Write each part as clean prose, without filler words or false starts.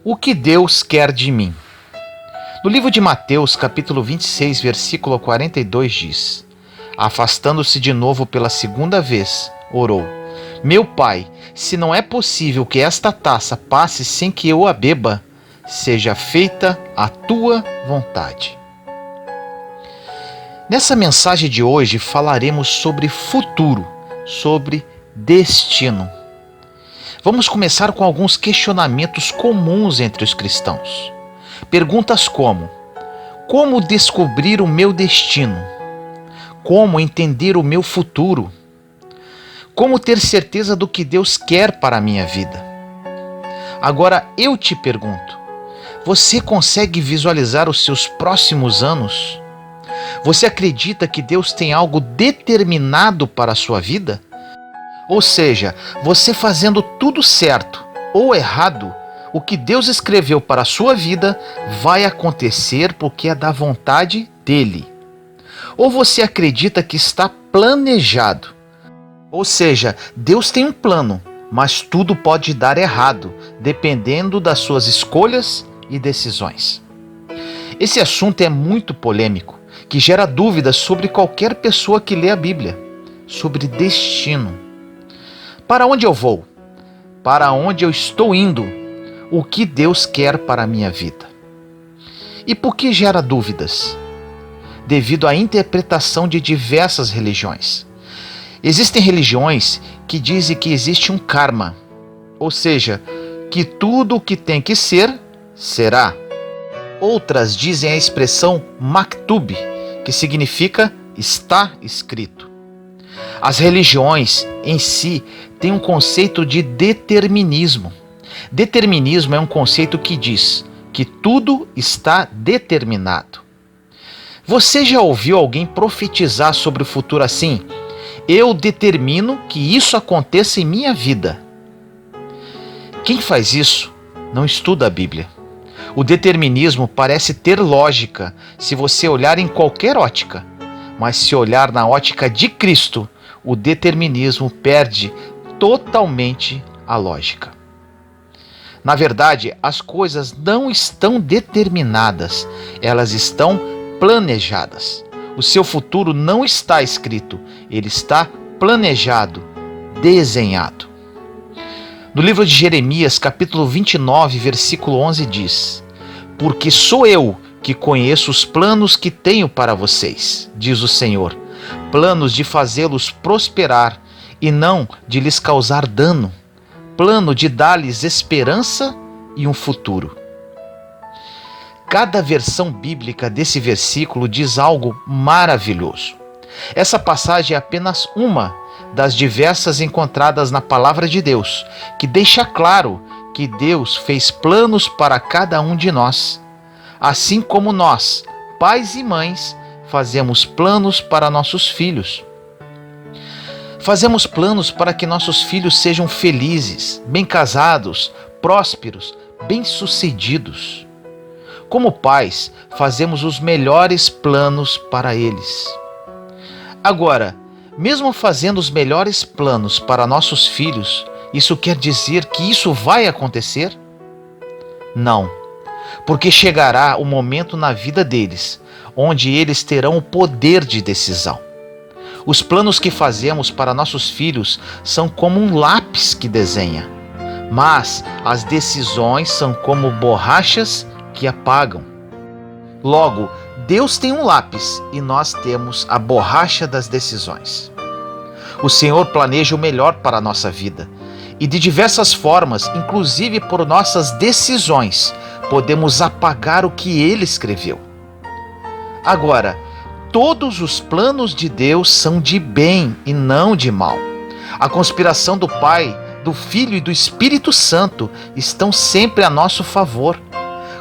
O que Deus quer de mim? No livro de Mateus, capítulo 26, versículo 42 diz: Afastando-se de novo pela segunda vez, orou: Meu Pai, se não é possível que esta taça passe sem que eu a beba, seja feita a tua vontade. Nessa mensagem de hoje falaremos sobre futuro, sobre destino. Vamos começar com alguns questionamentos comuns entre os cristãos. Perguntas como: como descobrir o meu destino? Como entender o meu futuro? Como ter certeza do que Deus quer para a minha vida? Agora eu te pergunto: você consegue visualizar os seus próximos anos? Você acredita que Deus tem algo determinado para a sua vida? Ou seja, você fazendo tudo certo ou errado, o que Deus escreveu para a sua vida vai acontecer porque é da vontade dele. Ou você acredita que está planejado? Ou seja, Deus tem um plano, mas tudo pode dar errado, dependendo das suas escolhas e decisões. Esse assunto é muito polêmico, que gera dúvidas sobre qualquer pessoa que lê a Bíblia, sobre destino. Para onde eu vou? Para onde eu estou indo? O que Deus quer para a minha vida? E por que gera dúvidas? Devido à interpretação de diversas religiões. Existem religiões que dizem que existe um karma, ou seja, que tudo o que tem que ser, será. Outras dizem a expressão maktub, que significa está escrito. As religiões em si têm um conceito de determinismo. Determinismo é um conceito que diz que tudo está determinado. Você já ouviu alguém profetizar sobre o futuro assim? Eu determino que isso aconteça em minha vida. Quem faz isso não estuda a Bíblia. O determinismo parece ter lógica se você olhar em qualquer ótica, mas se olhar na ótica de Cristo, o determinismo perde totalmente a lógica. Na verdade, as coisas não estão determinadas, elas estão planejadas. O seu futuro não está escrito, ele está planejado, desenhado. No livro de Jeremias, capítulo 29, versículo 11 diz: Porque sou eu que conheço os planos que tenho para vocês, diz o Senhor, planos de fazê-los prosperar e não de lhes causar dano, plano de dar-lhes esperança e um futuro. Cada versão bíblica desse versículo diz algo maravilhoso. Essa passagem é apenas uma das diversas encontradas na Palavra de Deus, que deixa claro que Deus fez planos para cada um de nós, assim como nós, pais e mães, fazemos planos para nossos filhos. Fazemos planos para que nossos filhos sejam felizes, bem casados, prósperos, bem-sucedidos. Como pais, fazemos os melhores planos para eles. Agora, mesmo fazendo os melhores planos para nossos filhos, isso quer dizer que isso vai acontecer? Não, porque chegará o momento na vida deles, onde eles terão o poder de decisão. Os planos que fazemos para nossos filhos são como um lápis que desenha, mas as decisões são como borrachas que apagam. Logo, Deus tem um lápis e nós temos a borracha das decisões. O Senhor planeja o melhor para a nossa vida e de diversas formas, inclusive por nossas decisões, podemos apagar o que Ele escreveu. Agora, todos os planos de Deus são de bem e não de mal. A conspiração do Pai, do Filho e do Espírito Santo estão sempre a nosso favor,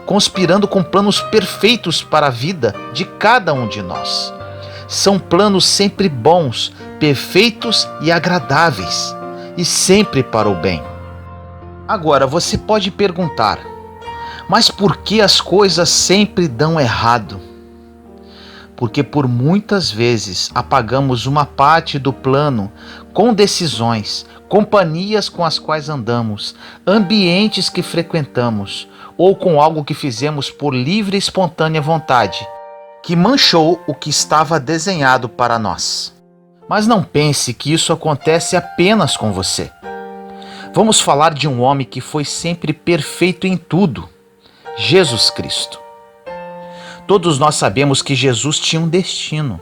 conspirando com planos perfeitos para a vida de cada um de nós. São planos sempre bons, perfeitos e agradáveis, e sempre para o bem. Agora você pode perguntar: mas por que as coisas sempre dão errado? Porque por muitas vezes apagamos uma parte do plano com decisões, companhias com as quais andamos, ambientes que frequentamos, ou com algo que fizemos por livre e espontânea vontade, que manchou o que estava desenhado para nós. Mas não pense que isso acontece apenas com você. Vamos falar de um homem que foi sempre perfeito em tudo: Jesus Cristo. Todos nós sabemos que Jesus tinha um destino.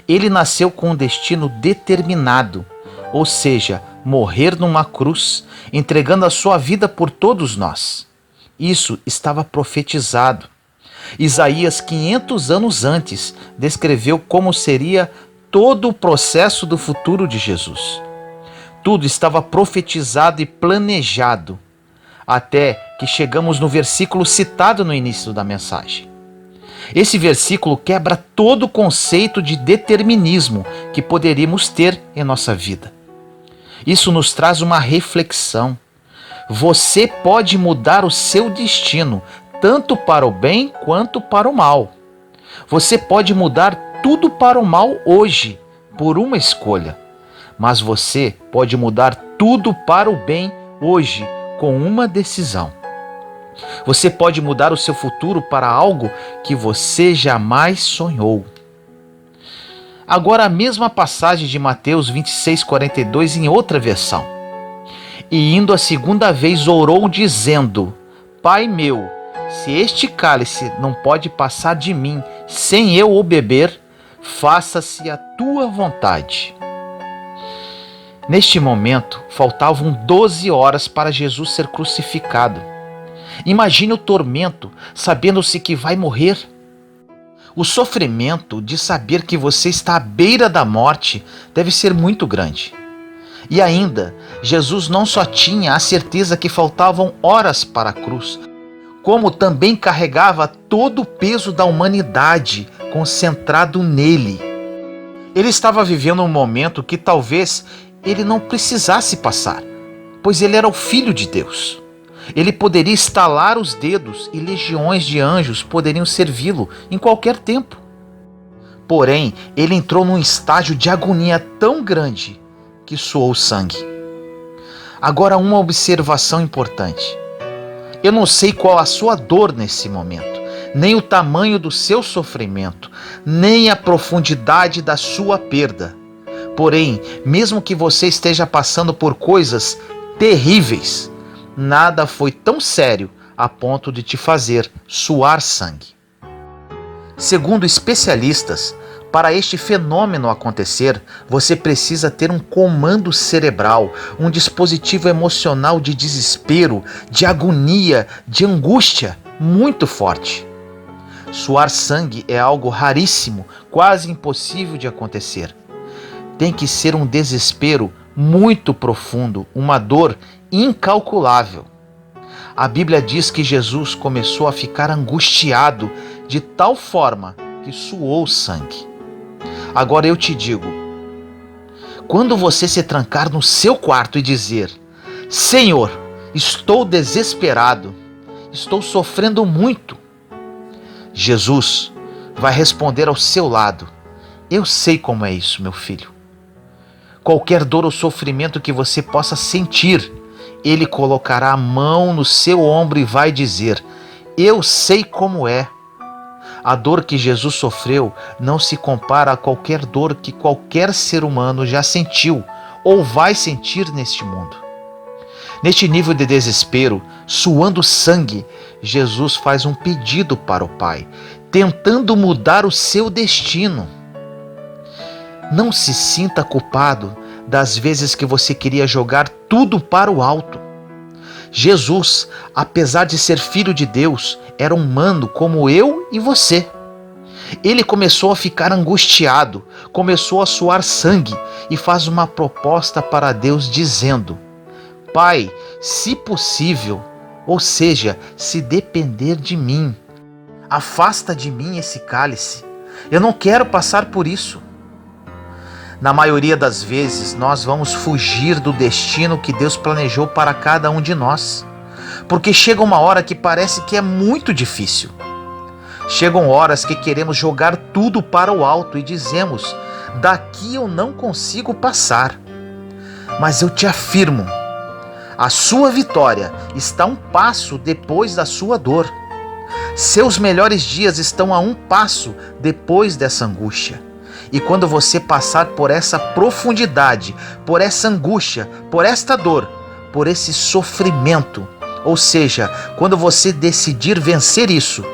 Ele nasceu com um destino determinado, ou seja, morrer numa cruz, entregando a sua vida por todos nós. Isso estava profetizado. Isaías, 500 anos antes, descreveu como seria todo o processo do futuro de Jesus. Tudo estava profetizado e planejado, até que chegamos no versículo citado no início da mensagem. Esse versículo quebra todo o conceito de determinismo que poderíamos ter em nossa vida. Isso nos traz uma reflexão. Você pode mudar o seu destino, tanto para o bem quanto para o mal. Você pode mudar tudo para o mal hoje, por uma escolha. Mas você pode mudar tudo para o bem hoje, com uma decisão. Você pode mudar o seu futuro para algo que você jamais sonhou. Agora a mesma passagem de Mateus 26:42 em outra versão. E indo a segunda vez orou dizendo: Pai meu, se este cálice não pode passar de mim sem eu o beber, faça-se a tua vontade. Neste momento, faltavam 12 horas para Jesus ser crucificado. Imagine o tormento, sabendo-se que vai morrer. O sofrimento de saber que você está à beira da morte deve ser muito grande. E ainda, Jesus não só tinha a certeza que faltavam horas para a cruz, como também carregava todo o peso da humanidade concentrado nele. Ele estava vivendo um momento que talvez ele não precisasse passar, pois ele era o Filho de Deus. Ele poderia estalar os dedos e legiões de anjos poderiam servi-lo em qualquer tempo. Porém, ele entrou num estágio de agonia tão grande que suou sangue. Agora, uma observação importante. Eu não sei qual a sua dor nesse momento, nem o tamanho do seu sofrimento, nem a profundidade da sua perda. Porém, mesmo que você esteja passando por coisas terríveis, nada foi tão sério a ponto de te fazer suar sangue. Segundo especialistas, para este fenômeno acontecer, você precisa ter um comando cerebral, um dispositivo emocional de desespero, de agonia, de angústia muito forte. Suar sangue é algo raríssimo, quase impossível de acontecer. Tem que ser um desespero muito profundo, uma dor incalculável. A Bíblia diz que Jesus começou a ficar angustiado de tal forma que suou sangue. Agora eu te digo, quando você se trancar no seu quarto e dizer: Senhor, estou desesperado, estou sofrendo muito, Jesus vai responder ao seu lado: eu sei como é isso, meu filho. Qualquer dor ou sofrimento que você possa sentir, Ele colocará a mão no seu ombro e vai dizer: eu sei como é. A dor que Jesus sofreu não se compara a qualquer dor que qualquer ser humano já sentiu ou vai sentir neste mundo. Neste nível de desespero, suando sangue, Jesus faz um pedido para o Pai, tentando mudar o seu destino. Não se sinta culpado das vezes que você queria jogar tudo para o alto. Jesus, apesar de ser filho de Deus, era humano como eu e você. Ele começou a ficar angustiado, começou a suar sangue e faz uma proposta para Deus dizendo: Pai, se possível, ou seja, se depender de mim, afasta de mim esse cálice. Eu não quero passar por isso. Na maioria das vezes, nós vamos fugir do destino que Deus planejou para cada um de nós, porque chega uma hora que parece que é muito difícil. Chegam horas que queremos jogar tudo para o alto e dizemos: daqui eu não consigo passar. Mas eu te afirmo, A sua vitória está um passo depois da sua dor. Seus melhores dias estão a um passo depois dessa angústia. E quando você passar por essa profundidade, por essa angústia, por esta dor, por esse sofrimento, ou seja, quando você decidir vencer isso,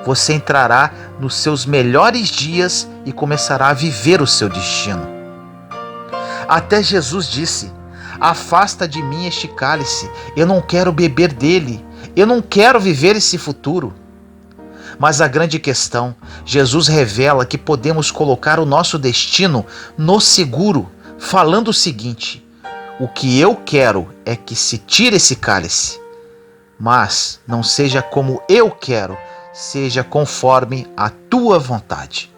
você entrará nos seus melhores dias e começará a viver o seu destino. Até Jesus disse: afasta de mim este cálice, eu não quero beber dele, eu não quero viver esse futuro. Mas a grande questão, Jesus revela que podemos colocar o nosso destino no seguro, falando o seguinte: o que eu quero é que se tire esse cálice, mas não seja como eu quero, seja conforme a tua vontade.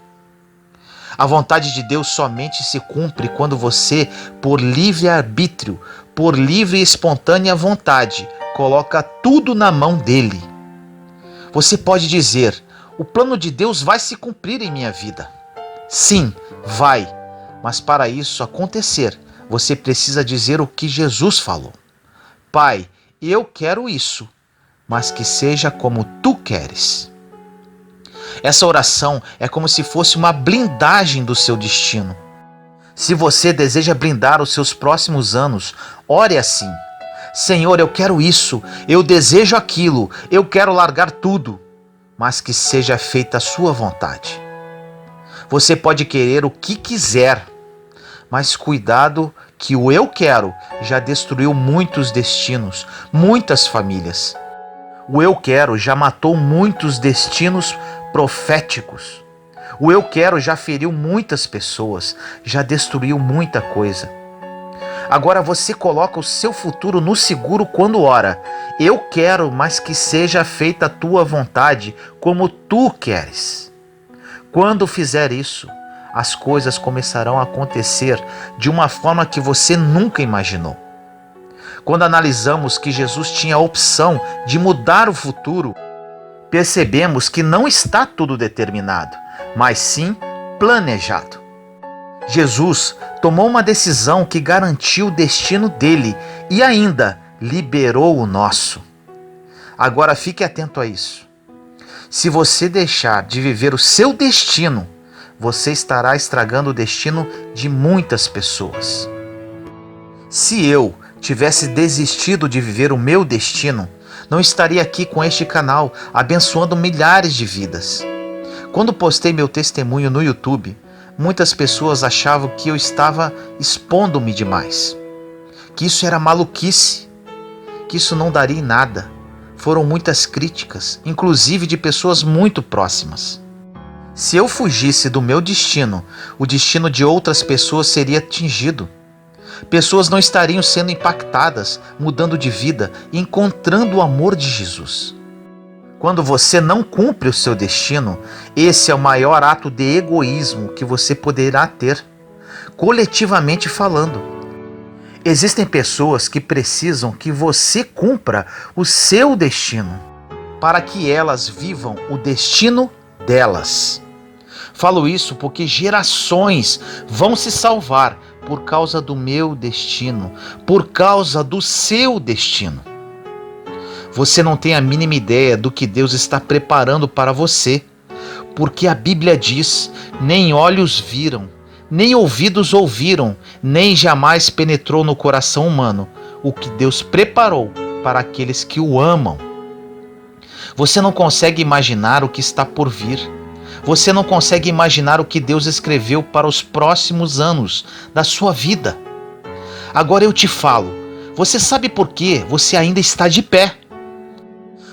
A vontade de Deus somente se cumpre quando você, por livre-arbítrio, por livre e espontânea vontade, coloca tudo na mão dele. Você pode dizer: o plano de Deus vai se cumprir em minha vida. Sim, vai. Mas para isso acontecer, você precisa dizer o que Jesus falou: Pai, eu quero isso, mas que seja como tu queres. Essa oração é como se fosse uma blindagem do seu destino. Se você deseja blindar os seus próximos anos, ore assim: Senhor, eu quero isso, eu desejo aquilo, eu quero largar tudo, mas que seja feita a sua vontade. Você pode querer o que quiser, mas cuidado que o eu quero já destruiu muitos destinos, muitas famílias. O eu quero já matou muitos destinos proféticos. O eu quero já feriu muitas pessoas, já destruiu muita coisa. Agora você coloca o seu futuro no seguro quando ora: eu quero, mas que seja feita a tua vontade, como tu queres. Quando fizer isso, as coisas começarão a acontecer de uma forma que você nunca imaginou. Quando analisamos que Jesus tinha a opção de mudar o futuro, percebemos que não está tudo determinado, mas sim planejado. Jesus tomou uma decisão que garantiu o destino dele e ainda liberou o nosso. Agora fique atento a isso. Se você deixar de viver o seu destino, você estará estragando o destino de muitas pessoas. Se eu tivesse desistido de viver o meu destino, não estaria aqui com este canal abençoando milhares de vidas. Quando postei meu testemunho no YouTube, muitas pessoas achavam que eu estava expondo-me demais, que isso era maluquice, que isso não daria em nada. Foram muitas críticas, inclusive de pessoas muito próximas. Se eu fugisse do meu destino, o destino de outras pessoas seria atingido. Pessoas não estariam sendo impactadas, mudando de vida e encontrando o amor de Jesus. Quando você não cumpre o seu destino, esse é o maior ato de egoísmo que você poderá ter, coletivamente falando. Existem pessoas que precisam que você cumpra o seu destino, para que elas vivam o destino delas. Falo isso porque gerações vão se salvar por causa do meu destino, por causa do seu destino. Você não tem a mínima ideia do que Deus está preparando para você, porque a Bíblia diz: nem olhos viram, nem ouvidos ouviram, nem jamais penetrou no coração humano o que Deus preparou para aqueles que o amam. Você não consegue imaginar o que está por vir. Você não consegue imaginar o que Deus escreveu para os próximos anos da sua vida. Agora eu te falo, você sabe por que você ainda está de pé?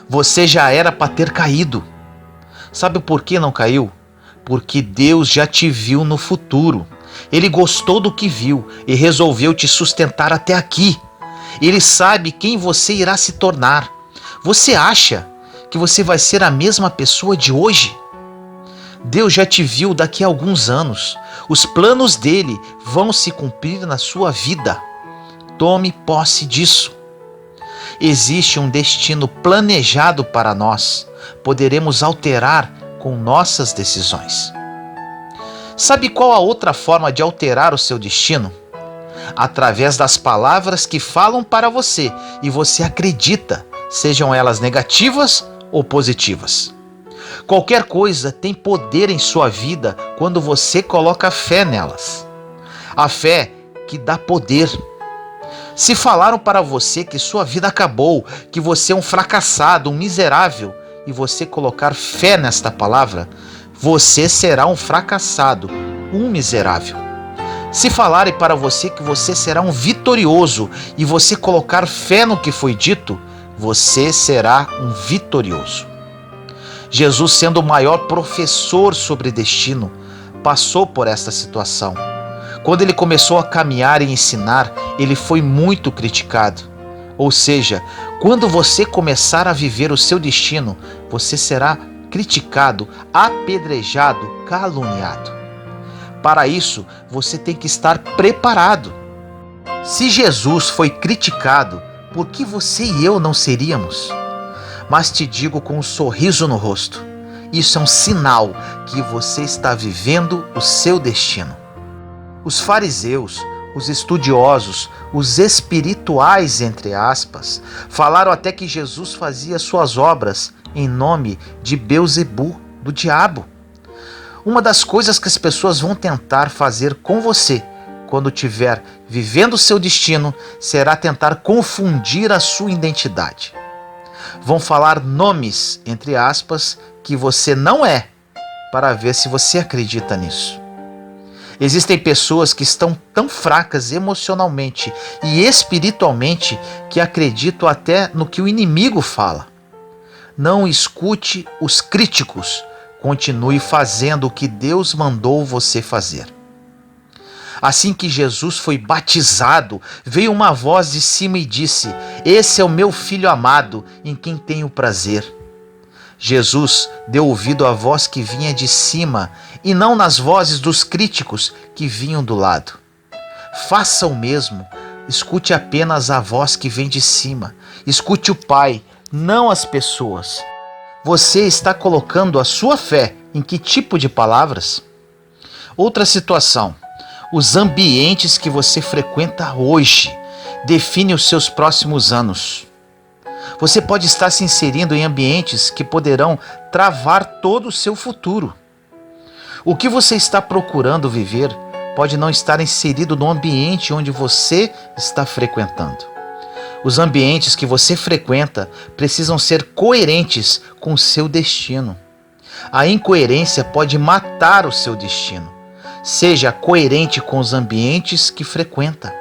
Você já era para ter caído. Sabe por que não caiu? Porque Deus já te viu no futuro. Ele gostou do que viu e resolveu te sustentar até aqui. Ele sabe quem você irá se tornar. Você acha que você vai ser a mesma pessoa de hoje? Deus já te viu daqui a alguns anos. Os planos dele vão se cumprir na sua vida. Tome posse disso. Existe um destino planejado para nós. Poderemos alterar com nossas decisões. Sabe qual a outra forma de alterar o seu destino? através das palavras que falam para você e você acredita, sejam elas negativas ou positivas. Qualquer coisa tem poder em sua vida quando você coloca fé nelas. A fé que dá poder. Se falaram para você que sua vida acabou, que você é um fracassado, um miserável, e você colocar fé nesta palavra, você será um fracassado, um miserável. Se falarem para você que você será um vitorioso e você colocar fé no que foi dito, você será um vitorioso. Jesus, sendo o maior professor sobre destino, passou por esta situação. Quando ele começou a caminhar e ensinar, ele foi muito criticado. Ou seja, quando você começar a viver o seu destino, você será criticado, apedrejado, caluniado. Para isso, você tem que estar preparado. Se Jesus foi criticado, por que você e eu não seríamos? Mas te digo com um sorriso no rosto, isso é um sinal que você está vivendo o seu destino. Os fariseus, os estudiosos, os espirituais, entre aspas, falaram até que Jesus fazia suas obras em nome de Beelzebu, do diabo. Uma das coisas que as pessoas vão tentar fazer com você quando estiver vivendo o seu destino será tentar confundir a sua identidade. Vão falar nomes, entre aspas, que você não é, para ver se você acredita nisso. Existem pessoas que estão tão fracas emocionalmente e espiritualmente que acreditam até no que o inimigo fala. Não escute os críticos, continue fazendo o que Deus mandou você fazer. Assim que Jesus foi batizado, veio uma voz de cima e disse: "Esse é o meu filho amado, em quem tenho prazer." Jesus deu ouvido à voz que vinha de cima e não nas vozes dos críticos que vinham do lado. Faça o mesmo, escute apenas a voz que vem de cima, escute o Pai, não as pessoas. Você está colocando a sua fé em que tipo de palavras? Outra situação, os ambientes que você frequenta hoje definem os seus próximos anos. Você pode estar se inserindo em ambientes que poderão travar todo o seu futuro. O que você está procurando viver pode não estar inserido no ambiente onde você está frequentando. Os ambientes que você frequenta precisam ser coerentes com o seu destino. A incoerência pode matar o seu destino. Seja coerente com os ambientes que frequenta.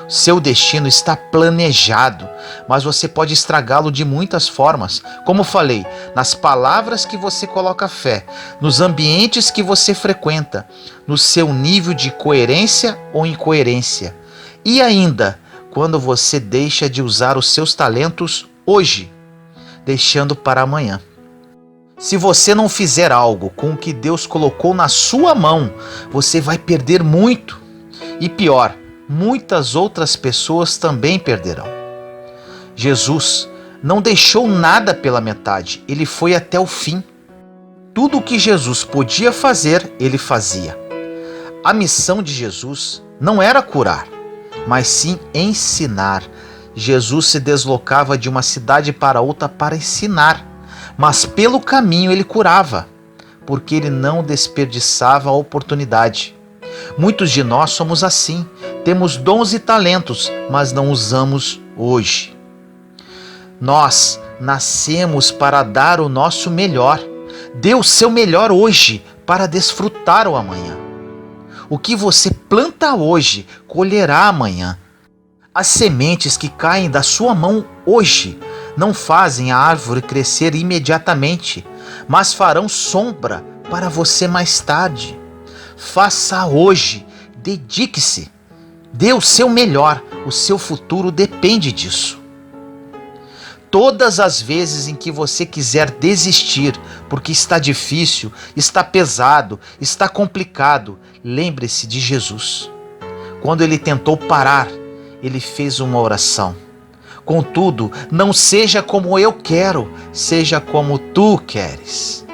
Seu destino está planejado, mas você pode estragá-lo de muitas formas. Como falei, nas palavras que você coloca fé, nos ambientes que você frequenta, no seu nível de coerência ou incoerência. E ainda, quando você deixa de usar os seus talentos hoje, deixando para amanhã. Se você não fizer algo com o que Deus colocou na sua mão, você vai perder muito. E pior, muitas outras pessoas também perderão. Jesus não deixou nada pela metade, ele foi até o fim. Tudo o que Jesus podia fazer, ele fazia. A missão de Jesus não era curar, mas sim ensinar. Jesus se deslocava de uma cidade para outra para ensinar, mas pelo caminho ele curava, porque ele não desperdiçava a oportunidade. Muitos de nós somos assim, temos dons e talentos, mas não usamos hoje. Nós nascemos para dar o nosso melhor. Dê o seu melhor hoje para desfrutar o amanhã. O que você planta hoje, colherá amanhã. As sementes que caem da sua mão hoje não fazem a árvore crescer imediatamente, mas farão sombra para você mais tarde. Faça hoje, dedique-se, dê o seu melhor, o seu futuro depende disso. Todas as vezes em que você quiser desistir, porque está difícil, está pesado, está complicado, lembre-se de Jesus. Quando ele tentou parar, ele fez uma oração. Contudo, não seja como eu quero, seja como tu queres.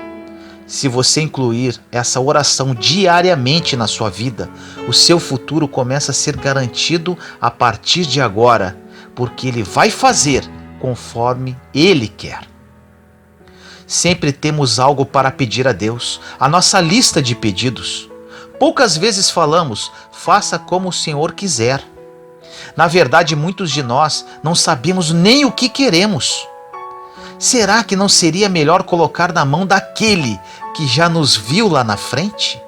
Se você incluir essa oração diariamente na sua vida, o seu futuro começa a ser garantido a partir de agora, porque Ele vai fazer conforme Ele quer. Sempre temos algo para pedir a Deus, a nossa lista de pedidos. Poucas vezes falamos, faça como o Senhor quiser. Na verdade, muitos de nós não sabemos nem o que queremos. Será que não seria melhor colocar na mão daquele que já nos viu lá na frente?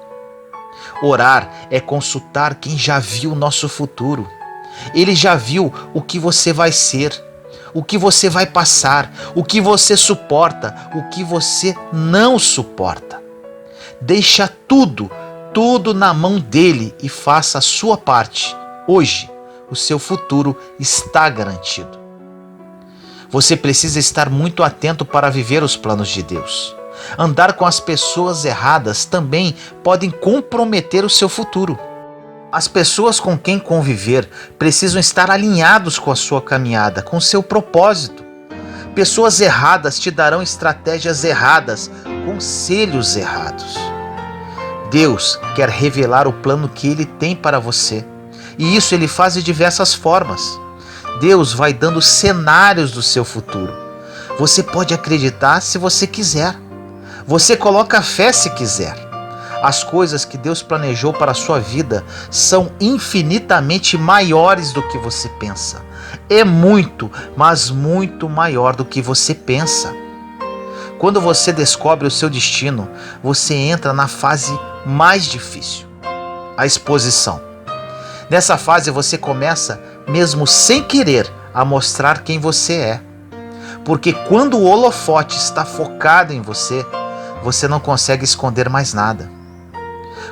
Orar é consultar quem já viu o nosso futuro. Ele já viu o que você vai ser, o que você vai passar, o que você suporta, o que você não suporta. Deixa tudo na mão dele e faça a sua parte. Hoje, o seu futuro está garantido. Você precisa estar muito atento para viver os planos de Deus. Andar com as pessoas erradas também podem comprometer o seu futuro. As pessoas com quem conviver precisam estar alinhados com a sua caminhada, com o seu propósito. Pessoas erradas te darão estratégias erradas, conselhos errados. Deus quer revelar o plano que Ele tem para você, e isso Ele faz de diversas formas. Deus vai dando cenários do seu futuro. Você pode acreditar se você quiser. Você coloca fé se quiser. As coisas que Deus planejou para a sua vida são infinitamente maiores do que você pensa. É muito, mas muito maior do que você pensa. Quando você descobre o seu destino, você entra na fase mais difícil, a exposição. Nessa fase você começa, mesmo sem querer, a mostrar quem você é. Porque quando o holofote está focado em você, você não consegue esconder mais nada.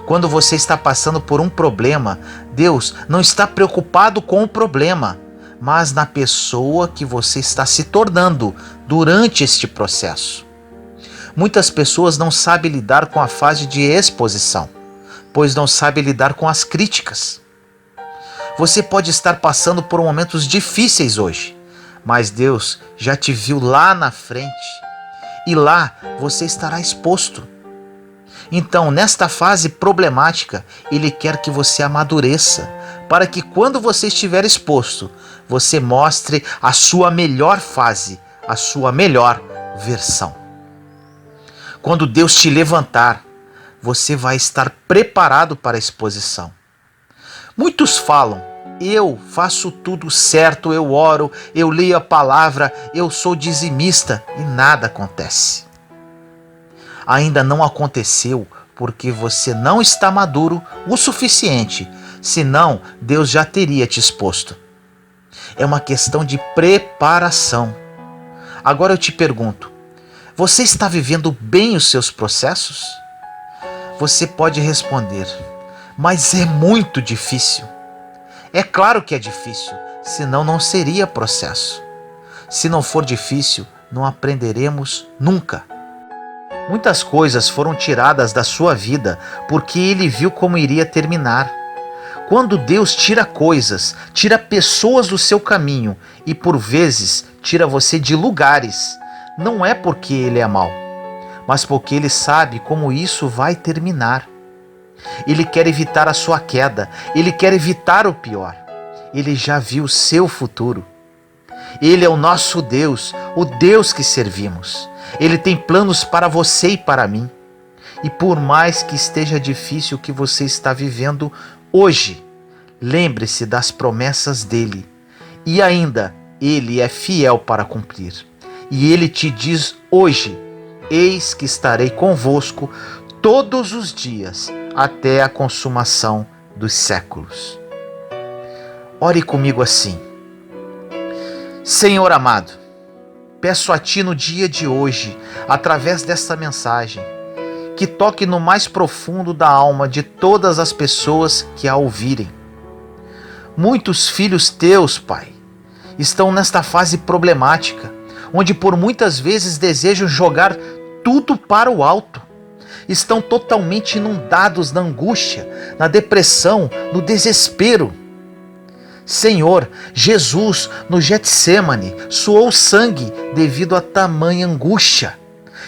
Quando você está passando por um problema, Deus não está preocupado com o problema, mas na pessoa que você está se tornando durante este processo. Muitas pessoas não sabem lidar com a fase de exposição, pois não sabem lidar com as críticas. Você pode estar passando por momentos difíceis hoje, mas Deus já te viu lá na frente e lá você estará exposto. Então, nesta fase problemática, Ele quer que você amadureça, para que quando você estiver exposto, você mostre a sua melhor fase, a sua melhor versão. Quando Deus te levantar, você vai estar preparado para a exposição. Muitos falam, eu faço tudo certo, eu oro, eu leio a palavra, eu sou dizimista e nada acontece. Ainda não aconteceu porque você não está maduro o suficiente, senão Deus já teria te exposto. É uma questão de preparação. Agora eu te pergunto, você está vivendo bem os seus processos? Você pode responder, mas é muito difícil. É claro que é difícil, senão não seria processo. Se não for difícil, não aprenderemos nunca. Muitas coisas foram tiradas da sua vida porque Ele viu como iria terminar. Quando Deus tira coisas, tira pessoas do seu caminho e por vezes tira você de lugares, não é porque Ele é mau, mas porque Ele sabe como isso vai terminar. Ele quer evitar a sua queda, Ele quer evitar o pior. Ele já viu o seu futuro. Ele é o nosso Deus, o Deus que servimos. Ele tem planos para você e para mim. E por mais que esteja difícil o que você está vivendo hoje, lembre-se das promessas dele. E ainda, ele é fiel para cumprir. E ele te diz hoje, eis que estarei convosco todos os dias, até a consumação dos séculos. Ore comigo assim. Senhor amado, peço a Ti no dia de hoje, através desta mensagem, que toque no mais profundo da alma de todas as pessoas que a ouvirem. Muitos filhos Teus, Pai, estão nesta fase problemática, onde por muitas vezes desejam jogar tudo para o alto. Estão totalmente inundados na angústia, na depressão, no desespero. Senhor, Jesus, no Getsêmani, suou sangue devido a tamanha angústia.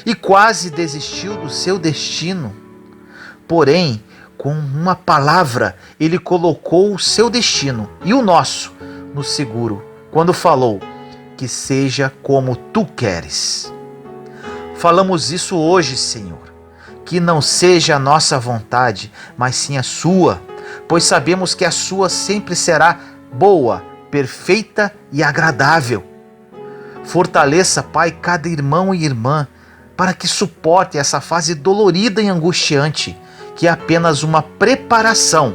e quase desistiu do seu destino. Porém, com uma palavra, ele colocou o seu destino e o nosso no seguro, quando falou: que seja como tu queres. Falamos isso hoje, Senhor, que não seja a nossa vontade, mas sim a sua, pois sabemos que a sua sempre será boa, perfeita e agradável. Fortaleça, Pai, cada irmão e irmã, para que suporte essa fase dolorida e angustiante, que é apenas uma preparação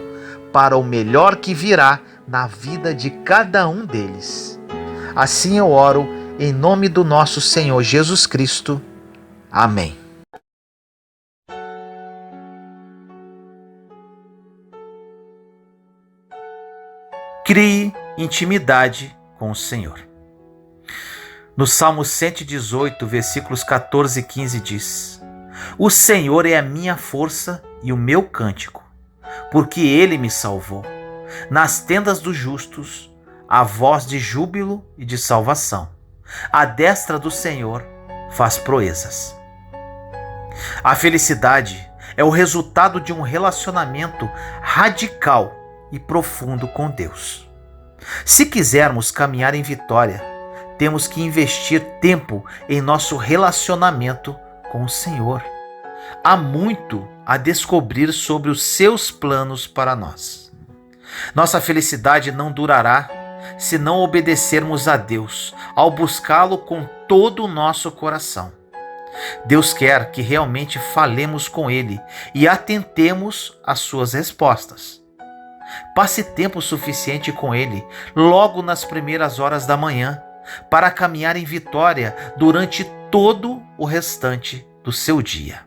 para o melhor que virá na vida de cada um deles. Assim eu oro em nome do nosso Senhor Jesus Cristo. Amém. Crie intimidade com o Senhor. No Salmo 118, versículos 14 e 15 diz: O Senhor é a minha força e o meu cântico, porque Ele me salvou. Nas tendas dos justos, a voz de júbilo e de salvação. A destra do Senhor faz proezas. A felicidade é o resultado de um relacionamento radical e profundo com Deus. Se quisermos caminhar em vitória, temos que investir tempo em nosso relacionamento com o Senhor. Há muito a descobrir sobre os seus planos para nós. Nossa felicidade não durará se não obedecermos a Deus ao buscá-lo com todo o nosso coração. Deus quer que realmente falemos com Ele e atentemos às suas respostas. Passe tempo suficiente com Ele logo nas primeiras horas da manhã para caminhar em vitória durante todo o restante do seu dia.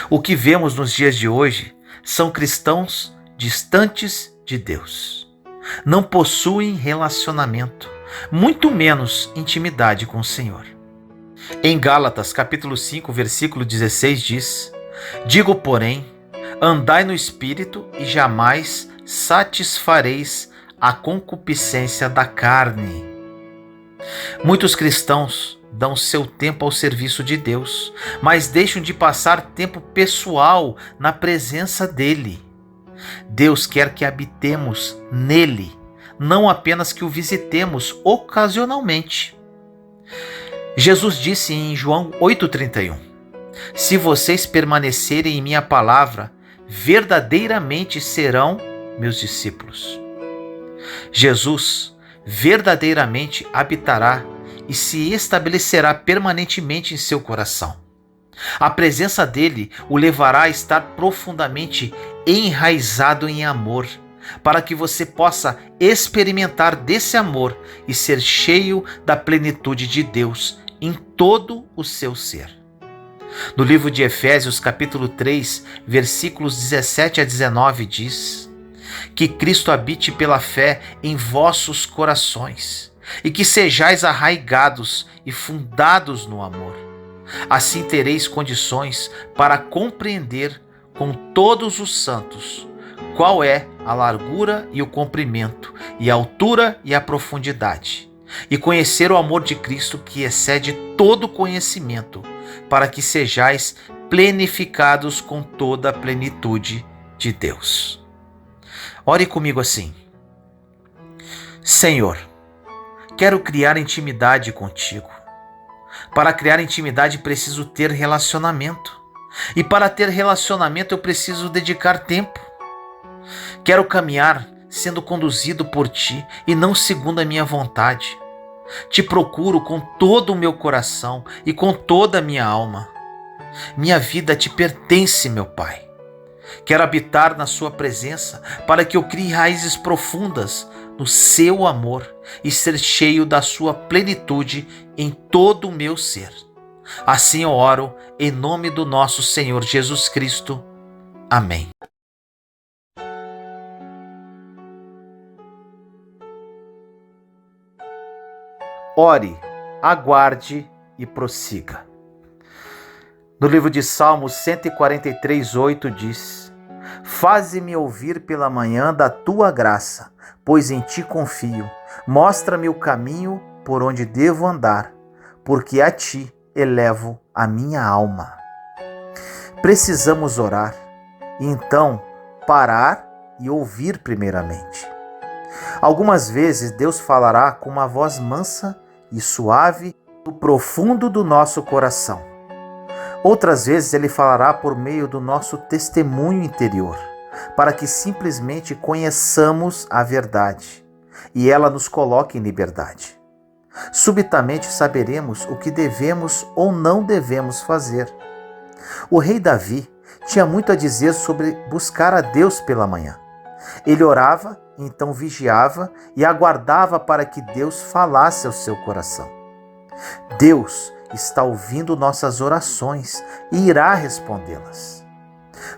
O que vemos nos dias de hoje são cristãos distantes de Deus. Não possuem relacionamento, muito menos intimidade com o Senhor. Em Gálatas, capítulo 5, versículo 16 diz: Digo, porém, andai no Espírito e jamais satisfareis a concupiscência da carne. Muitos cristãos dão seu tempo ao serviço de Deus, mas deixam de passar tempo pessoal na presença dEle. Deus quer que habitemos nele, não apenas que o visitemos ocasionalmente. Jesus disse em João 8,31: Se vocês permanecerem em minha palavra, verdadeiramente serão meus discípulos. Jesus verdadeiramente habitará e se estabelecerá permanentemente em seu coração. A presença dele o levará a estar profundamente enraizado em amor, para que você possa experimentar desse amor e ser cheio da plenitude de Deus em todo o seu ser. No livro de Efésios, capítulo 3, versículos 17 a 19 diz: Que Cristo habite pela fé em vossos corações, e que sejais arraigados e fundados no amor. Assim tereis condições para compreender com todos os santos qual é a largura e o comprimento, e a altura e a profundidade, e conhecer o amor de Cristo que excede todo conhecimento, para que sejais plenificados com toda a plenitude de Deus. Ore comigo assim: Senhor, quero criar intimidade contigo. Para criar intimidade preciso ter relacionamento. E para ter relacionamento eu preciso dedicar tempo. Quero caminhar sendo conduzido por ti e não segundo a minha vontade. Te procuro com todo o meu coração e com toda a minha alma. Minha vida te pertence, meu Pai. Quero habitar na sua presença para que eu crie raízes profundas no seu amor e ser cheio da sua plenitude em todo o meu ser. Assim eu oro em nome do nosso Senhor Jesus Cristo. Amém. Ore, aguarde e prossiga. No livro de Salmos 143:8 diz: Faze-me ouvir pela manhã da tua graça, pois em ti confio. Mostra-me o caminho por onde devo andar, porque a ti elevo a minha alma. Precisamos orar e então parar e ouvir primeiramente. Algumas vezes Deus falará com uma voz mansa e suave do profundo do nosso coração. Outras vezes Ele falará por meio do nosso testemunho interior, para que simplesmente conheçamos a verdade e ela nos coloque em liberdade. Subitamente saberemos o que devemos ou não devemos fazer. O rei Davi tinha muito a dizer sobre buscar a Deus pela manhã. Ele orava, então vigiava e aguardava para que Deus falasse ao seu coração. Deus está ouvindo nossas orações e irá respondê-las.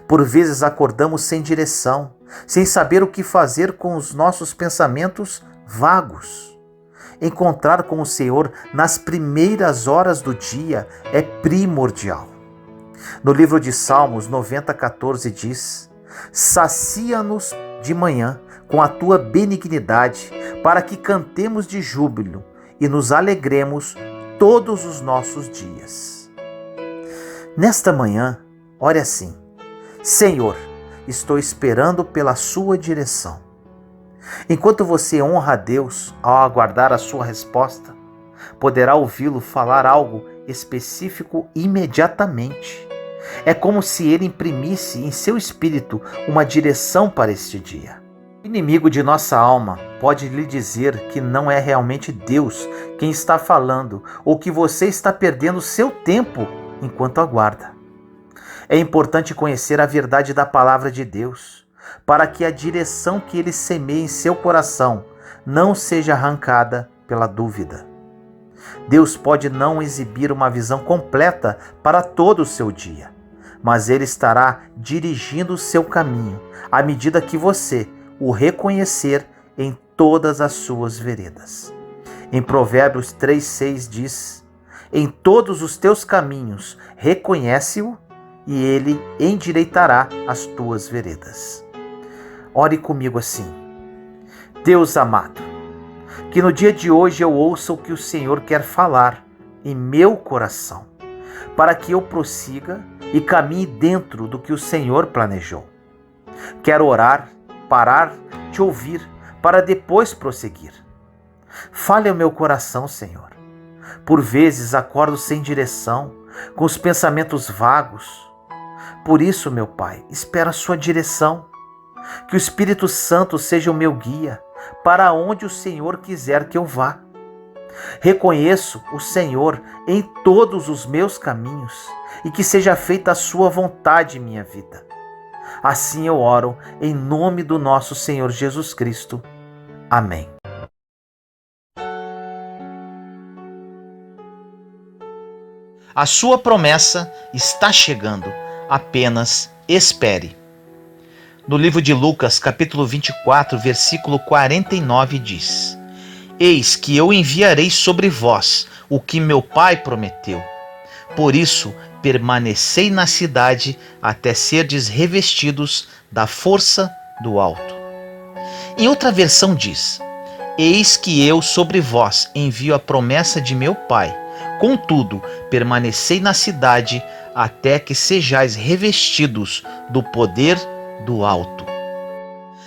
Por vezes acordamos sem direção, sem saber o que fazer com os nossos pensamentos vagos. Encontrar com o Senhor nas primeiras horas do dia é primordial. No livro de Salmos 90:14 diz: sacia-nos de manhã com a tua benignidade, para que cantemos de júbilo e nos alegremos todos os nossos dias. Nesta manhã, ore assim: Senhor, estou esperando pela sua direção. Enquanto você honra a Deus ao aguardar a sua resposta, poderá ouvi-lo falar algo específico imediatamente. É como se ele imprimisse em seu espírito uma direção para este dia. O inimigo de nossa alma pode lhe dizer que não é realmente Deus quem está falando ou que você está perdendo seu tempo enquanto aguarda. É importante conhecer a verdade da palavra de Deus, para que a direção que ele semeia em seu coração não seja arrancada pela dúvida. Deus pode não exibir uma visão completa para todo o seu dia, mas Ele estará dirigindo o seu caminho à medida que você o reconhecer em todas as suas veredas. Em Provérbios 3:6 diz: em todos os teus caminhos reconhece-o e Ele endireitará as tuas veredas. Ore comigo assim: Deus amado, que no dia de hoje eu ouça o que o Senhor quer falar em meu coração, para que eu prossiga e caminhe dentro do que o Senhor planejou. Quero orar, parar, te ouvir, para depois prosseguir. Fale ao meu coração, Senhor. Por vezes acordo sem direção, com os pensamentos vagos. Por isso, meu Pai, espero a sua direção. Que o Espírito Santo seja o meu guia, para onde o Senhor quiser que eu vá. Reconheço o Senhor em todos os meus caminhos e que seja feita a sua vontade em minha vida. Assim eu oro em nome do nosso Senhor Jesus Cristo. Amém. A sua promessa está chegando, apenas espere. No livro de Lucas, capítulo 24, versículo 49 diz: eis que eu enviarei sobre vós o que meu Pai prometeu. Por isso, permanecei na cidade até serdes revestidos da força do alto. Em outra versão diz: eis que eu sobre vós envio a promessa de meu Pai. Contudo, permanecei na cidade até que sejais revestidos do poder do alto.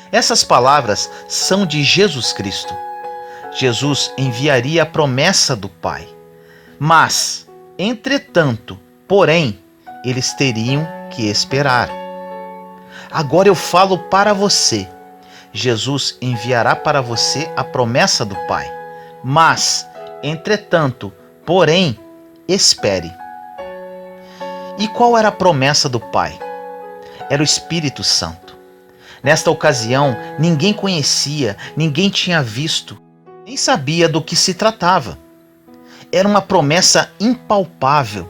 Essas palavras são de Jesus Cristo. Jesus enviaria a promessa do Pai. Mas, entretanto, porém, eles teriam que esperar. Agora eu falo para você. Jesus enviará para você a promessa do Pai. Mas, entretanto, porém, espere. E qual era a promessa do Pai? Era o Espírito Santo. Nesta ocasião, ninguém conhecia, ninguém tinha visto, nem sabia do que se tratava. Era uma promessa impalpável.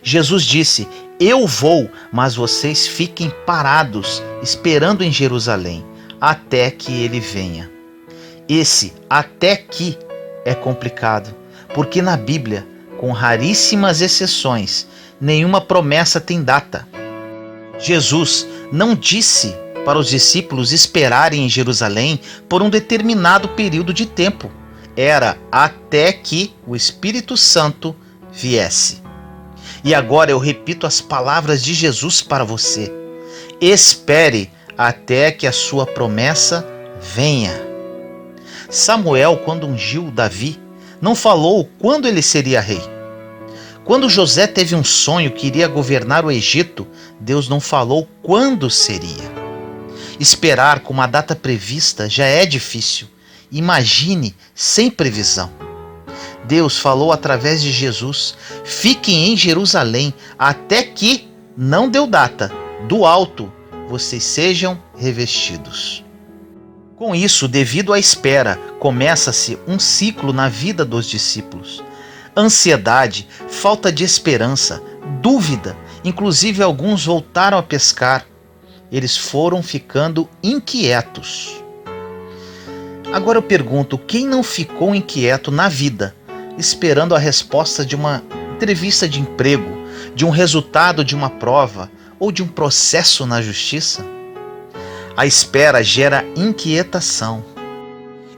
Jesus disse: eu vou, mas vocês fiquem parados, esperando em Jerusalém, até que ele venha. Esse até que é complicado, porque na Bíblia, com raríssimas exceções, nenhuma promessa tem data. Jesus não disse para os discípulos esperarem em Jerusalém por um determinado período de tempo. Era até que o Espírito Santo viesse. E agora eu repito as palavras de Jesus para você: espere até que a sua promessa venha. Samuel, quando ungiu Davi, não falou quando ele seria rei. Quando José teve um sonho que iria governar o Egito, Deus não falou quando seria. Esperar com uma data prevista já é difícil. Imagine sem previsão. Deus falou através de Jesus: fiquem em Jerusalém até que, não deu data, do alto vocês sejam revestidos. Com isso, devido à espera, começa-se um ciclo na vida dos discípulos. Ansiedade, falta de esperança, dúvida, inclusive alguns voltaram a pescar. Eles foram ficando inquietos. Agora eu pergunto, quem não ficou inquieto na vida, esperando a resposta de uma entrevista de emprego, de um resultado de uma prova ou de um processo na justiça? A espera gera inquietação.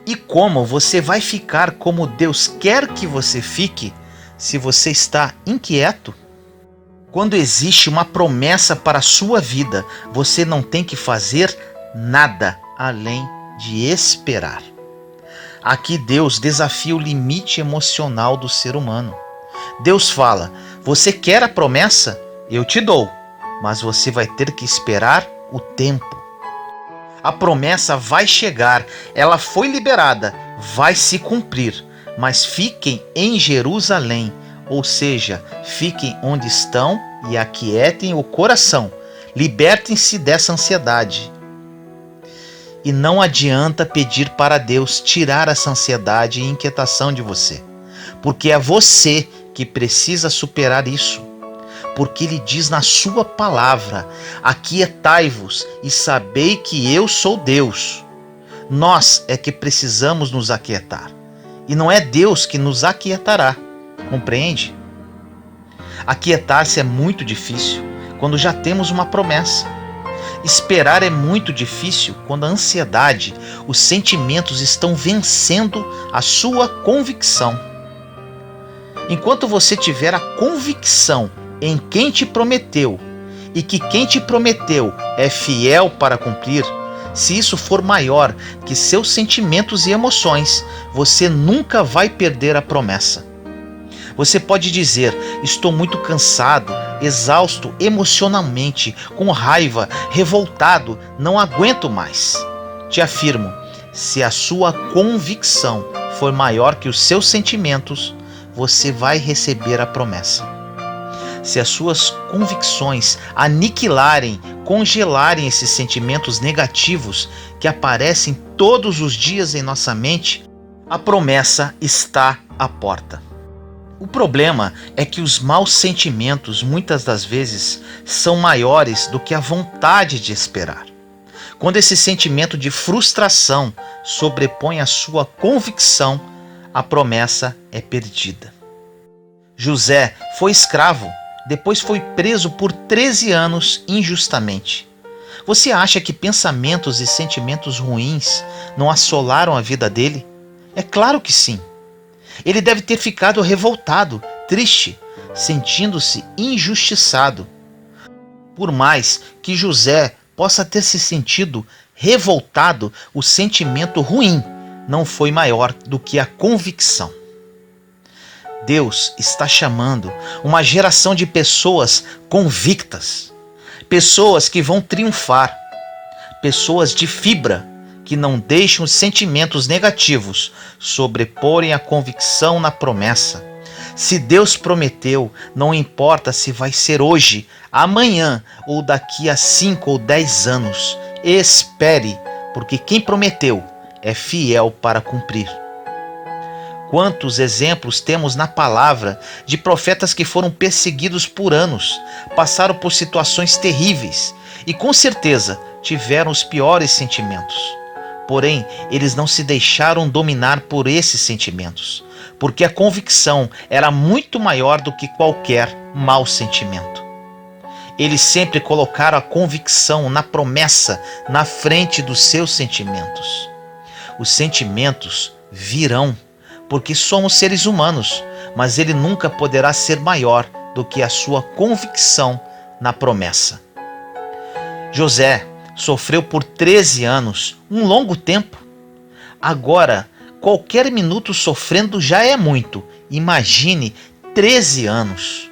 E como você vai ficar como Deus quer que você fique se você está inquieto? Quando existe uma promessa para a sua vida, você não tem que fazer nada além de esperar. Aqui Deus desafia o limite emocional do ser humano. Deus fala: você quer a promessa? Eu te dou, mas você vai ter que esperar o tempo. A promessa vai chegar, ela foi liberada, vai se cumprir, mas fiquem em Jerusalém, ou seja, fiquem onde estão e aquietem o coração, libertem-se dessa ansiedade. E não adianta pedir para Deus tirar essa ansiedade e inquietação de você, porque é você que precisa superar isso. Porque Ele diz na sua palavra: aquietai-vos e sabei que eu sou Deus. Nós é que precisamos nos aquietar, e não é Deus que nos aquietará, compreende? Aquietar-se é muito difícil quando já temos uma promessa. Esperar é muito difícil quando a ansiedade, os sentimentos estão vencendo a sua convicção. Enquanto você tiver a convicção em quem te prometeu e que quem te prometeu é fiel para cumprir, se isso for maior que seus sentimentos e emoções, você nunca vai perder a promessa. Você pode dizer: estou muito cansado, exausto emocionalmente, com raiva, revoltado, não aguento mais. Te afirmo, se a sua convicção for maior que os seus sentimentos, você vai receber a promessa. Se as suas convicções aniquilarem, congelarem esses sentimentos negativos que aparecem todos os dias em nossa mente, a promessa está à porta. O problema é que os maus sentimentos muitas das vezes são maiores do que a vontade de esperar. Quando esse sentimento de frustração sobrepõe a sua convicção, a promessa é perdida. José foi escravo, depois foi preso por 13 anos injustamente. Você acha que pensamentos e sentimentos ruins não assolaram a vida dele? É claro que sim. Ele deve ter ficado revoltado, triste, sentindo-se injustiçado. Por mais que José possa ter se sentido revoltado, o sentimento ruim não foi maior do que a convicção. Deus está chamando uma geração de pessoas convictas, pessoas que vão triunfar, pessoas de fibra, que não deixam os sentimentos negativos sobreporem a convicção na promessa. Se Deus prometeu, não importa se vai ser hoje, amanhã ou daqui a 5 ou 10 anos, espere, porque quem prometeu é fiel para cumprir. Quantos exemplos temos na palavra de profetas que foram perseguidos por anos, passaram por situações terríveis e com certeza tiveram os piores sentimentos. Porém, eles não se deixaram dominar por esses sentimentos, porque a convicção era muito maior do que qualquer mau sentimento. Eles sempre colocaram a convicção na promessa na frente dos seus sentimentos. Os sentimentos virão, porque somos seres humanos, mas ele nunca poderá ser maior do que a sua convicção na promessa. José sofreu por 13 anos, um longo tempo. Agora, qualquer minuto sofrendo já é muito. Imagine 13 anos.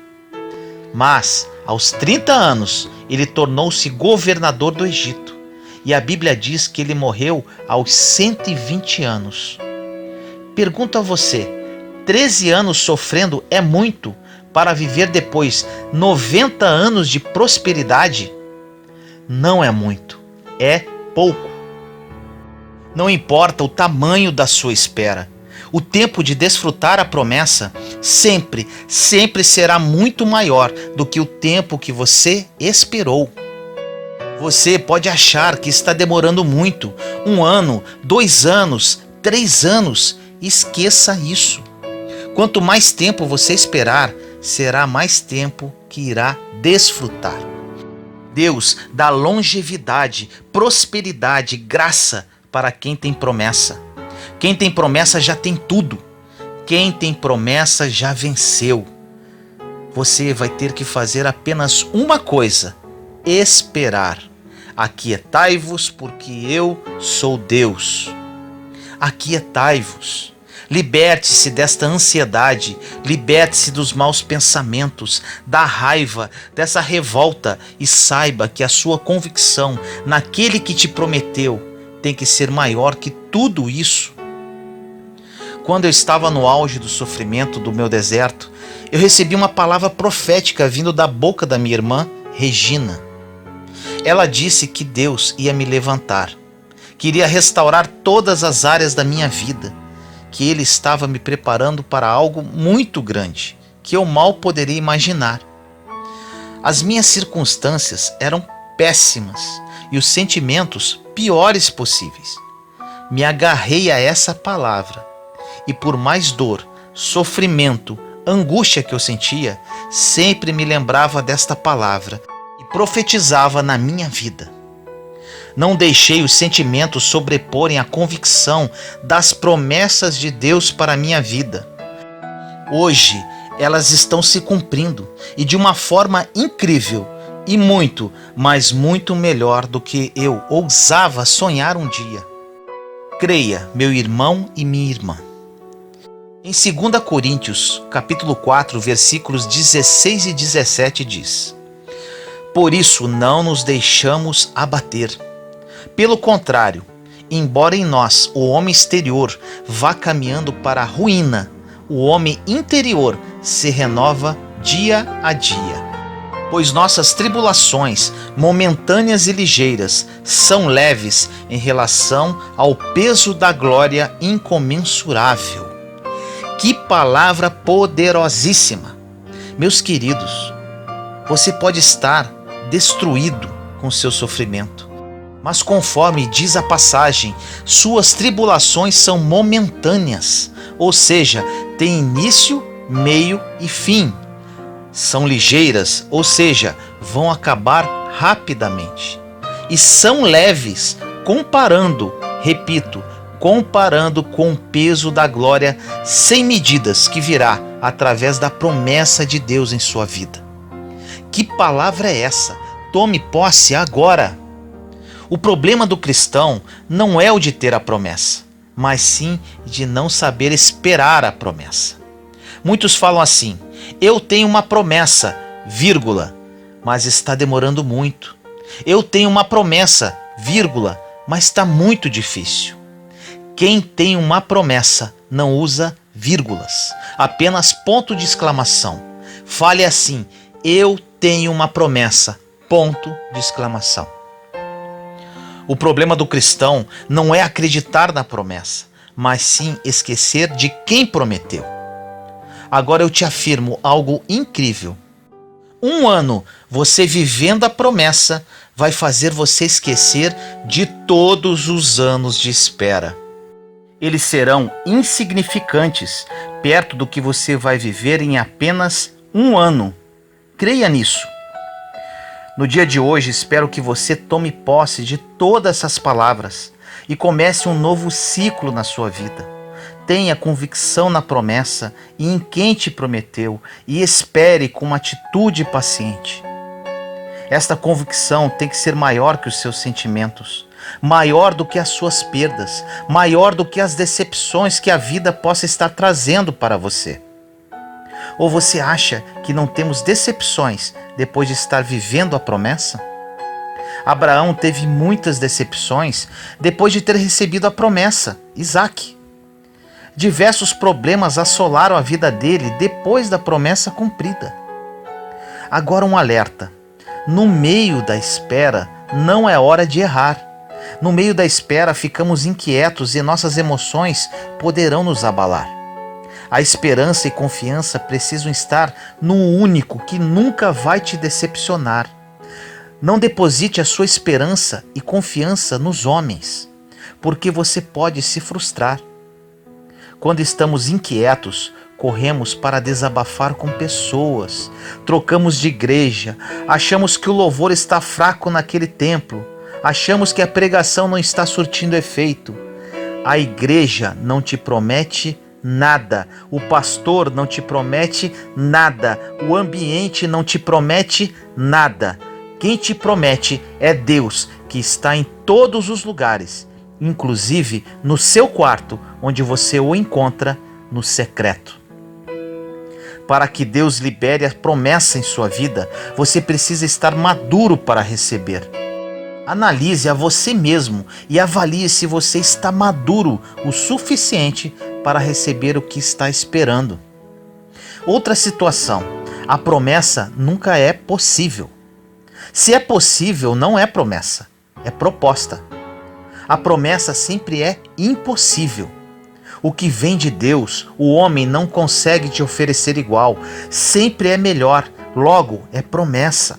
Mas, aos 30 anos, ele tornou-se governador do Egito. E a Bíblia diz que ele morreu aos 120 anos. Pergunto a você, 13 anos sofrendo é muito para viver depois 90 anos de prosperidade? Não é muito, é pouco. Não importa o tamanho da sua espera, o tempo de desfrutar a promessa sempre será muito maior do que o tempo que você esperou. Você pode achar que está demorando muito, 1 ano, 2 anos, 3 anos. Esqueça isso. Quanto mais tempo você esperar, será mais tempo que irá desfrutar. Deus dá longevidade, prosperidade, graça para quem tem promessa. Quem tem promessa já tem tudo. Quem tem promessa já venceu. Você vai ter que fazer apenas uma coisa: esperar. Aquietai-vos, porque eu sou Deus. Aquietai-vos. Liberte-se desta ansiedade, liberte-se dos maus pensamentos, da raiva, dessa revolta e saiba que a sua convicção naquele que te prometeu tem que ser maior que tudo isso. Quando eu estava no auge do sofrimento do meu deserto, eu recebi uma palavra profética vindo da boca da minha irmã Regina. Ela disse que Deus ia me levantar, que iria restaurar todas as áreas da minha vida, que Ele estava me preparando para algo muito grande, que eu mal poderia imaginar. As minhas circunstâncias eram péssimas e os sentimentos piores possíveis. Me agarrei a essa palavra e por mais dor, sofrimento, angústia que eu sentia, sempre me lembrava desta palavra e profetizava na minha vida. Não deixei os sentimentos sobreporem a convicção das promessas de Deus para a minha vida. Hoje, elas estão se cumprindo e de uma forma incrível e muito, mas muito melhor do que eu ousava sonhar um dia. Creia, meu irmão e minha irmã. Em 2 Coríntios, capítulo 4, versículos 16 e 17 diz: Por isso não nos deixamos abater. Pelo contrário, embora em nós o homem exterior vá caminhando para a ruína, o homem interior se renova dia a dia. Pois nossas tribulações, momentâneas e ligeiras, são leves em relação ao peso da glória incomensurável. Que palavra poderosíssima! Meus queridos, você pode estar destruído com seu sofrimento, mas conforme diz a passagem, suas tribulações são momentâneas, ou seja, têm início, meio e fim. São ligeiras, ou seja, vão acabar rapidamente. E são leves, comparando com o peso da glória sem medidas que virá através da promessa de Deus em sua vida. Que palavra é essa? Tome posse agora! O problema do cristão não é o de ter a promessa, mas sim de não saber esperar a promessa. Muitos falam assim: eu tenho uma promessa, vírgula, mas está demorando muito. Eu tenho uma promessa, vírgula, mas está muito difícil. Quem tem uma promessa não usa vírgulas, apenas ponto de exclamação. Fale assim: eu tenho uma promessa, ponto de exclamação. O problema do cristão não é acreditar na promessa, mas sim esquecer de quem prometeu. Agora eu te afirmo algo incrível. 1 ano você vivendo a promessa vai fazer você esquecer de todos os anos de espera. Eles serão insignificantes perto do que você vai viver em apenas 1 ano. Creia nisso. No dia de hoje, espero que você tome posse de todas essas palavras e comece um novo ciclo na sua vida. Mantenha convicção na promessa e em quem te prometeu, e espere com uma atitude paciente. Esta convicção tem que ser maior que os seus sentimentos, maior do que as suas perdas, maior do que as decepções que a vida possa estar trazendo para você. Ou você acha que não temos decepções depois de estar vivendo a promessa? Abraão teve muitas decepções depois de ter recebido a promessa, Isaque. Diversos problemas assolaram a vida dele depois da promessa cumprida. Agora um alerta: no meio da espera não é hora de errar. No meio da espera ficamos inquietos e nossas emoções poderão nos abalar. A esperança e confiança precisam estar no único que nunca vai te decepcionar. Não deposite a sua esperança e confiança nos homens, porque você pode se frustrar. Quando estamos inquietos, corremos para desabafar com pessoas, trocamos de igreja, achamos que o louvor está fraco naquele templo, achamos que a pregação não está surtindo efeito. A igreja não te promete nada, o pastor não te promete nada, o ambiente não te promete nada. Quem te promete é Deus, que está em todos os lugares, inclusive no seu quarto, onde você o encontra no secreto. Para que Deus libere a promessa em sua vida, você precisa estar maduro para receber. Analise a você mesmo e avalie se você está maduro o suficiente para receber o que está esperando. Outra situação: a promessa nunca é possível. Se é possível, não é promessa, é proposta. A promessa sempre é impossível. O que vem de Deus, o homem não consegue te oferecer igual. Sempre é melhor, logo é promessa.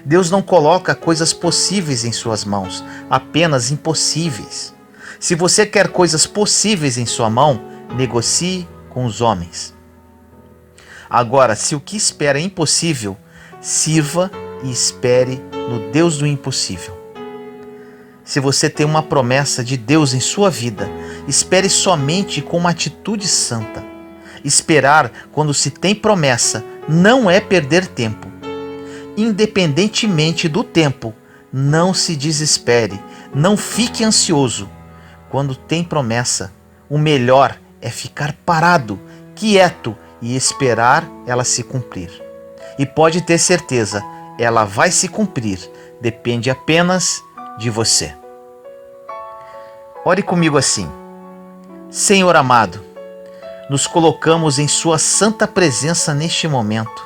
Deus não coloca coisas possíveis em suas mãos, apenas impossíveis. Se você quer coisas possíveis em sua mão, negocie com os homens. Agora, se o que espera é impossível, sirva e espere no Deus do impossível. Se você tem uma promessa de Deus em sua vida, espere somente com uma atitude santa. Esperar quando se tem promessa não é perder tempo. Independentemente do tempo, não se desespere, não fique ansioso. Quando tem promessa, o melhor é ficar parado, quieto e esperar ela se cumprir. E pode ter certeza, ela vai se cumprir, depende apenas de você. Ore comigo assim: Senhor amado, nos colocamos em sua santa presença neste momento,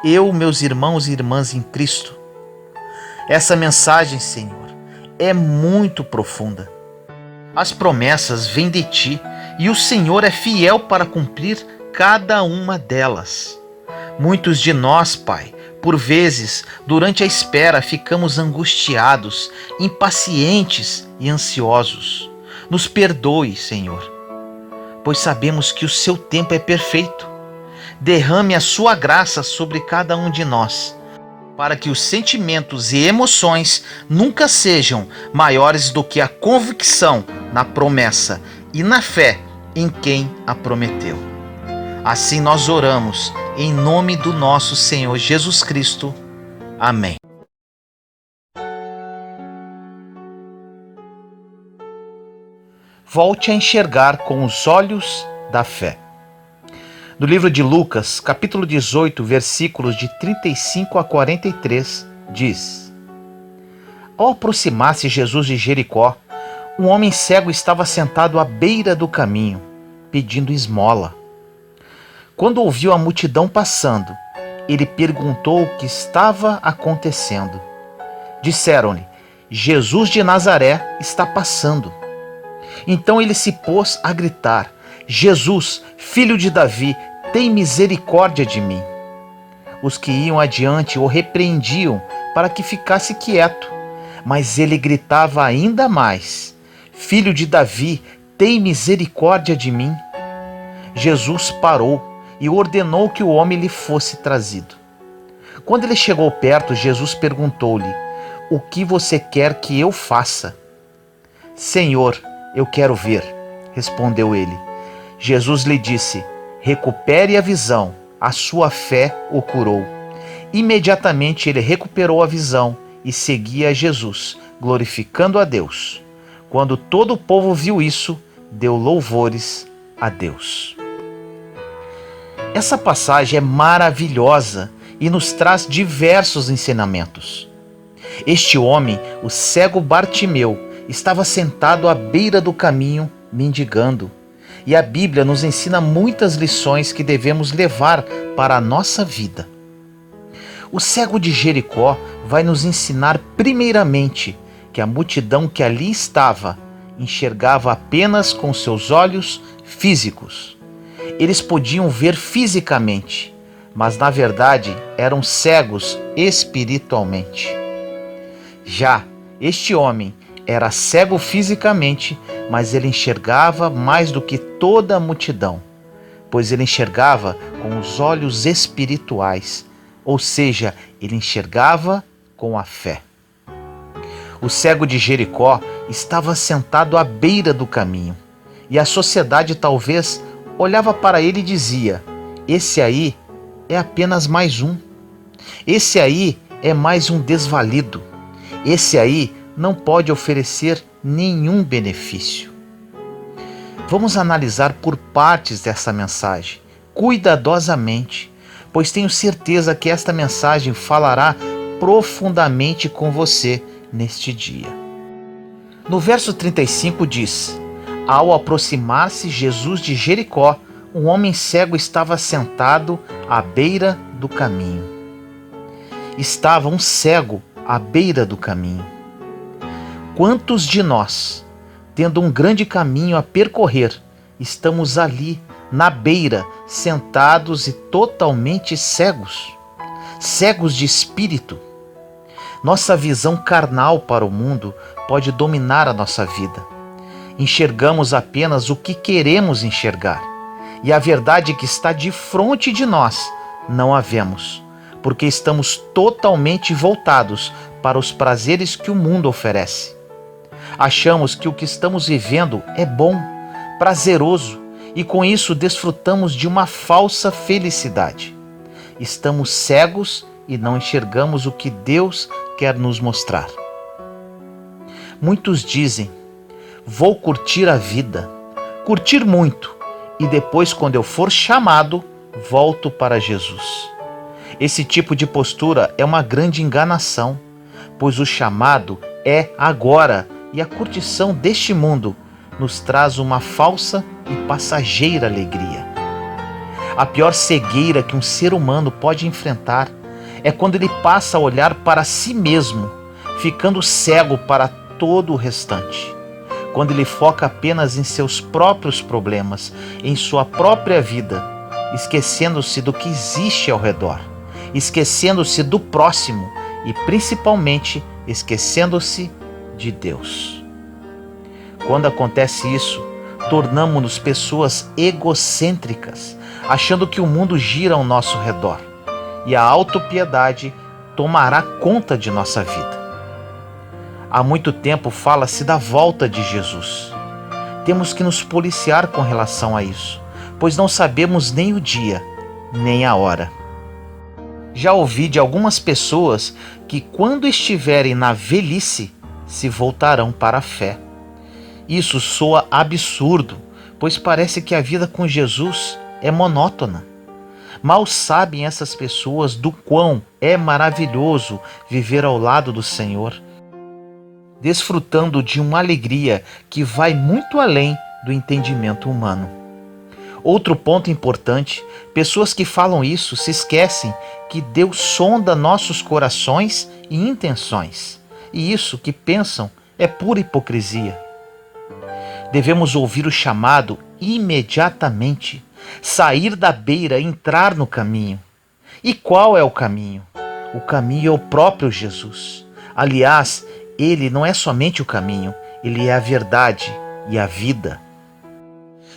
eu, meus irmãos e irmãs em Cristo. Essa mensagem, Senhor, é muito profunda. As promessas vêm de Ti e o Senhor é fiel para cumprir cada uma delas. Muitos de nós, Pai, por vezes, durante a espera, ficamos angustiados, impacientes e ansiosos. Nos perdoe, Senhor, pois sabemos que o Seu tempo é perfeito. Derrame a Sua graça sobre cada um de nós, para que os sentimentos e emoções nunca sejam maiores do que a convicção na promessa e na fé em quem a prometeu. Assim nós oramos, em nome do nosso Senhor Jesus Cristo. Amém. Volte a enxergar com os olhos da fé. No livro de Lucas, capítulo 18, versículos de 35 a 43, diz: Ao aproximar-se Jesus de Jericó, um homem cego estava sentado à beira do caminho, pedindo esmola. Quando ouviu a multidão passando, ele perguntou o que estava acontecendo. Disseram-lhe: Jesus de Nazaré está passando. Então ele se pôs a gritar: Jesus, filho de Davi, tem misericórdia de mim. Os que iam adiante o repreendiam para que ficasse quieto, mas ele gritava ainda mais: Filho de Davi, tem misericórdia de mim. Jesus parou e ordenou que o homem lhe fosse trazido. Quando ele chegou perto, Jesus perguntou-lhe: O que você quer que eu faça? Senhor, eu quero ver, respondeu ele. Jesus lhe disse: recupere a visão, a sua fé o curou. Imediatamente ele recuperou a visão e seguia a Jesus, glorificando a Deus. Quando todo o povo viu isso, deu louvores a Deus. Essa passagem é maravilhosa e nos traz diversos ensinamentos. Este homem, o cego Bartimeu, estava sentado à beira do caminho, mendigando. E a Bíblia nos ensina muitas lições que devemos levar para a nossa vida. O cego de Jericó vai nos ensinar primeiramente que a multidão que ali estava enxergava apenas com seus olhos físicos. Eles podiam ver fisicamente, mas na verdade eram cegos espiritualmente. Já este homem era cego fisicamente, mas ele enxergava mais do que toda a multidão, pois ele enxergava com os olhos espirituais, ou seja, ele enxergava com a fé. O cego de Jericó estava sentado à beira do caminho, e a sociedade talvez olhava para ele e dizia: esse aí é apenas mais um. Esse aí é mais um desvalido. Esse aí não pode oferecer nenhum benefício. Vamos analisar por partes dessa mensagem, cuidadosamente, pois tenho certeza que esta mensagem falará profundamente com você neste dia. No verso 35 diz: ao aproximar-se Jesus de Jericó, um homem cego estava sentado à beira do caminho. Estava um cego à beira do caminho. Quantos de nós, tendo um grande caminho a percorrer, estamos ali, na beira, sentados e totalmente cegos? Cegos de espírito. Nossa visão carnal para o mundo pode dominar a nossa vida. Enxergamos apenas o que queremos enxergar, e a verdade que está de frente de nós não a vemos, porque estamos totalmente voltados para os prazeres que o mundo oferece. Achamos que o que estamos vivendo é bom, prazeroso, e com isso desfrutamos de uma falsa felicidade. Estamos cegos e não enxergamos o que Deus quer nos mostrar. Muitos dizem: vou curtir a vida, curtir muito, e depois, quando eu for chamado, volto para Jesus. Esse tipo de postura é uma grande enganação, pois o chamado é agora e a curtição deste mundo nos traz uma falsa e passageira alegria. A pior cegueira que um ser humano pode enfrentar é quando ele passa a olhar para si mesmo, ficando cego para todo o restante. Quando ele foca apenas em seus próprios problemas, em sua própria vida, esquecendo-se do que existe ao redor, esquecendo-se do próximo e principalmente esquecendo-se de Deus. Quando acontece isso, tornamo-nos pessoas egocêntricas, achando que o mundo gira ao nosso redor, e a autopiedade tomará conta de nossa vida. Há muito tempo fala-se da volta de Jesus. Temos que nos policiar com relação a isso, pois não sabemos nem o dia, nem a hora. Já ouvi de algumas pessoas que, quando estiverem na velhice, se voltarão para a fé. Isso soa absurdo, pois parece que a vida com Jesus é monótona. Mal sabem essas pessoas do quão é maravilhoso viver ao lado do Senhor, desfrutando de uma alegria que vai muito além do entendimento humano. Outro ponto importante: pessoas que falam isso se esquecem que Deus sonda nossos corações e intenções, e isso que pensam é pura hipocrisia. Devemos ouvir o chamado imediatamente, sair da beira e entrar no caminho. E qual é o caminho? O caminho é o próprio Jesus. Aliás, ele não é somente o caminho, ele é a verdade e a vida.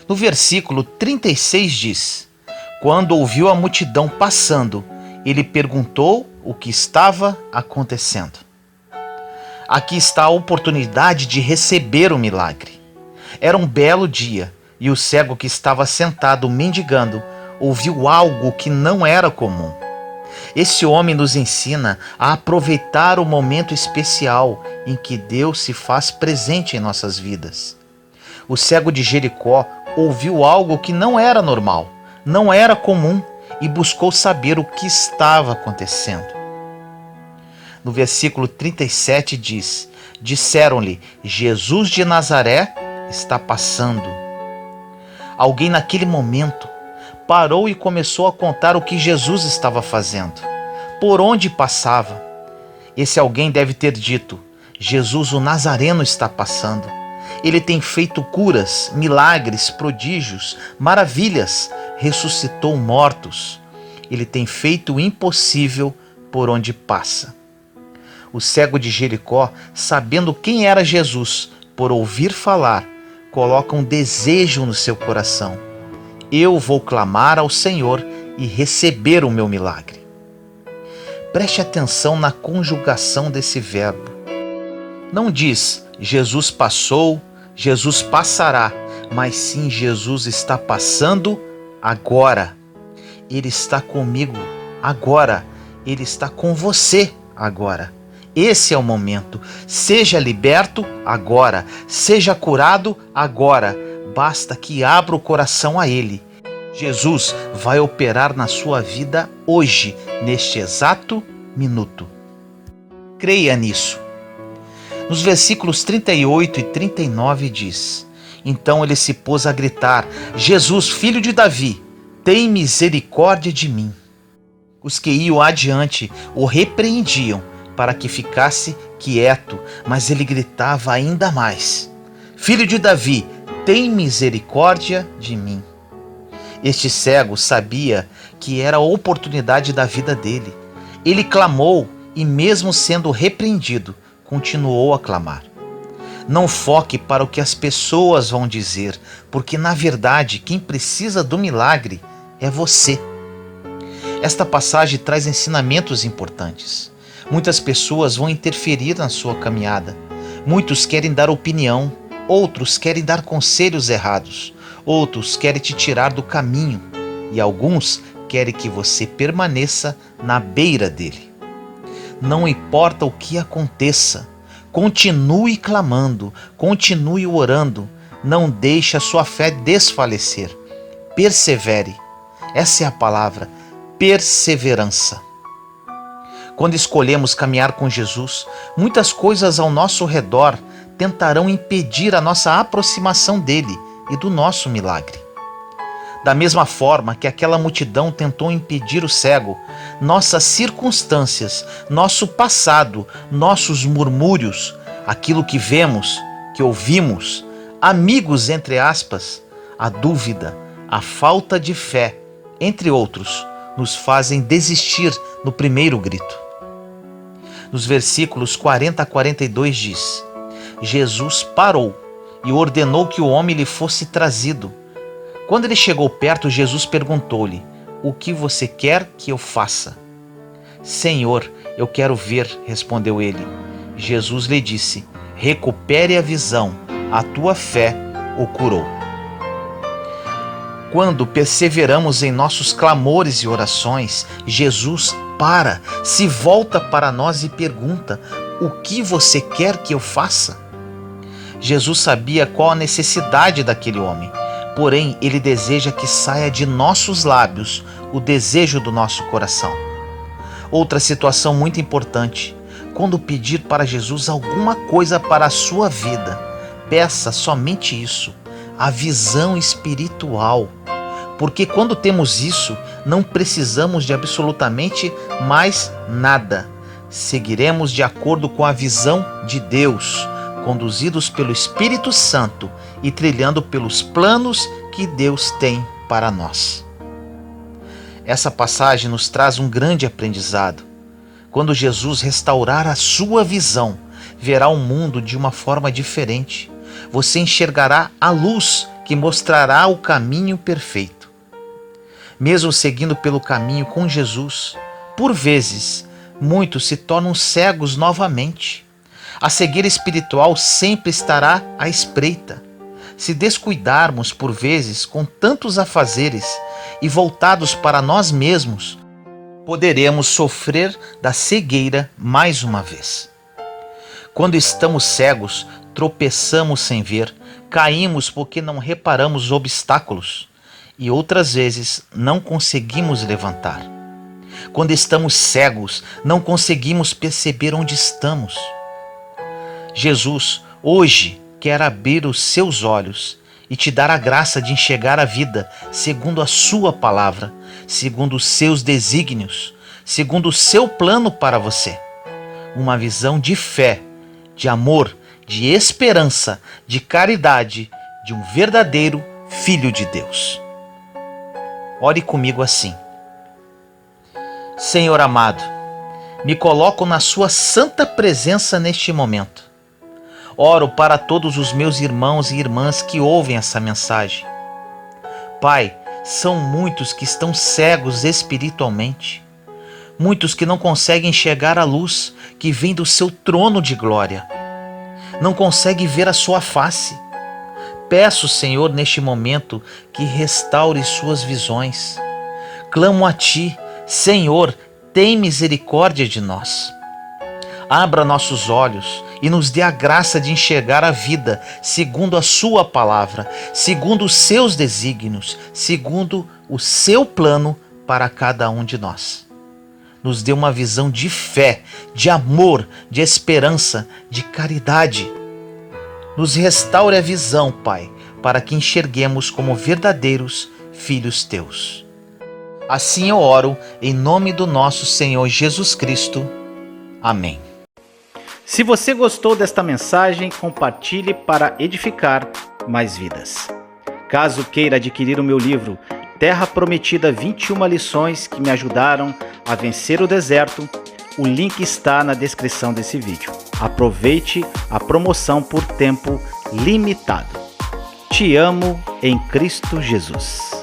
No versículo 36 diz: quando ouviu a multidão passando, ele perguntou o que estava acontecendo. Aqui está a oportunidade de receber o milagre. Era um belo dia, E o cego que estava sentado mendigando ouviu algo que não era comum. Esse homem nos ensina a aproveitar o momento especial em que Deus se faz presente em nossas vidas. O cego de Jericó ouviu algo que não era normal, não era comum, e buscou saber o que estava acontecendo. No versículo 37 diz: disseram-lhe, Jesus de Nazaré está passando. Alguém naquele momento parou e começou a contar o que Jesus estava fazendo, por onde passava. Esse alguém deve ter dito: Jesus o Nazareno está passando. Ele tem feito curas, milagres, prodígios, maravilhas, ressuscitou mortos. Ele tem feito o impossível por onde passa. O cego de Jericó, sabendo quem era Jesus, por ouvir falar, coloca um desejo no seu coração: eu vou clamar ao Senhor e receber o meu milagre. Preste atenção na conjugação desse verbo. Não diz Jesus passou, Jesus passará, mas sim Jesus está passando agora. Ele está comigo agora. Ele está com você agora. Esse é o momento. Seja liberto agora. Seja curado agora. Basta que abra o coração a Ele. Jesus vai operar na sua vida hoje, neste exato minuto. Creia nisso. Nos versículos 38 e 39 diz: então ele se pôs a gritar: Jesus, filho de Davi, tem misericórdia de mim. Os que iam adiante o repreendiam para que ficasse quieto, mas ele gritava ainda mais: filho de Davi, tem misericórdia de mim. Este cego sabia que era a oportunidade da vida dele. Ele clamou e, mesmo sendo repreendido, continuou a clamar. Não foque para o que as pessoas vão dizer, porque na verdade quem precisa do milagre é você. Esta passagem traz ensinamentos importantes. Muitas pessoas vão interferir na sua caminhada. Muitos querem dar opinião, outros querem dar conselhos errados, outros querem te tirar do caminho e alguns querem que você permaneça na beira dele. Não importa o que aconteça, continue clamando, continue orando, não deixe a sua fé desfalecer. Persevere. Essa é a palavra, perseverança. Quando escolhemos caminhar com Jesus, muitas coisas ao nosso redor tentarão impedir a nossa aproximação dele e do nosso milagre. Da mesma forma que aquela multidão tentou impedir o cego, nossas circunstâncias, nosso passado, nossos murmúrios, aquilo que vemos, que ouvimos, amigos entre aspas, a dúvida, a falta de fé, entre outros, nos fazem desistir no primeiro grito. Nos versículos 40 a 42 diz: Jesus parou e ordenou que o homem lhe fosse trazido. Quando ele chegou perto, Jesus perguntou-lhe: o que você quer que eu faça? Senhor, eu quero ver, respondeu ele. Jesus lhe disse: recupere a visão, a tua fé o curou. Quando perseveramos em nossos clamores e orações, Jesus para, se volta para nós e pergunta: o que você quer que eu faça? Jesus sabia qual a necessidade daquele homem. Porém, ele deseja que saia de nossos lábios o desejo do nosso coração. Outra situação muito importante: quando pedir para Jesus alguma coisa para a sua vida, peça somente isso, a visão espiritual. Porque quando temos isso, não precisamos de absolutamente mais nada. Seguiremos de acordo com a visão de Deus, conduzidos pelo Espírito Santo e trilhando pelos planos que Deus tem para nós. Essa passagem nos traz um grande aprendizado. Quando Jesus restaurar a sua visão, verá o mundo de uma forma diferente. Você enxergará a luz que mostrará o caminho perfeito. Mesmo seguindo pelo caminho com Jesus, por vezes, muitos se tornam cegos novamente. A cegueira espiritual sempre estará à espreita. se descuidarmos por vezes com tantos afazeres e voltados para nós mesmos, poderemos sofrer da cegueira mais uma vez. Quando estamos cegos, tropeçamos sem ver, caímos porque não reparamos os obstáculos e outras vezes não conseguimos levantar. Quando estamos cegos, não conseguimos perceber onde estamos. Jesus, hoje, quer abrir os seus olhos e te dar a graça de enxergar a vida segundo a sua palavra, segundo os seus desígnios, segundo o seu plano para você. Uma visão de fé, de amor, de esperança, de caridade, de um verdadeiro Filho de Deus. Ore comigo assim. Senhor amado, me coloco na sua santa presença neste momento. Oro para todos os meus irmãos e irmãs que ouvem essa mensagem. Pai, são muitos que estão cegos espiritualmente, muitos que não conseguem enxergar a luz que vem do seu trono de glória, não conseguem ver a sua face. Peço, Senhor, neste momento, que restaure suas visões. Clamo a Ti, Senhor, tem misericórdia de nós. Abra nossos olhos e nos dê a graça de enxergar a vida segundo a sua palavra, segundo os seus desígnios, segundo o seu plano para cada um de nós. Nos dê uma visão de fé, de amor, de esperança, de caridade. Nos restaure a visão, Pai, para que enxerguemos como verdadeiros filhos Teus. Assim eu oro em nome do nosso Senhor Jesus Cristo. Amém. Se você gostou desta mensagem, compartilhe para edificar mais vidas. Caso queira adquirir o meu livro Terra Prometida 21 lições que me ajudaram a vencer o deserto, o link está na descrição desse vídeo. Aproveite a promoção por tempo limitado. Te amo em Cristo Jesus.